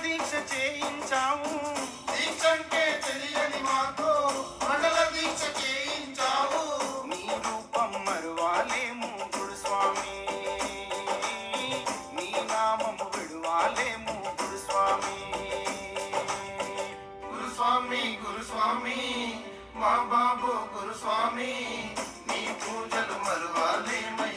దీక్ష చేయించావు, దీక్షంటే తెలియని మాతో మండల దీక్ష చేయించావు. నీ రూపం మరువాలేము గురుస్వామి, నీ నామము విడువాలేము గురుస్వామి. గురుస్వామి గురుస్వామి మా బాబు గురుస్వామి, నీ పూజలు మరువాలేమయ్యా.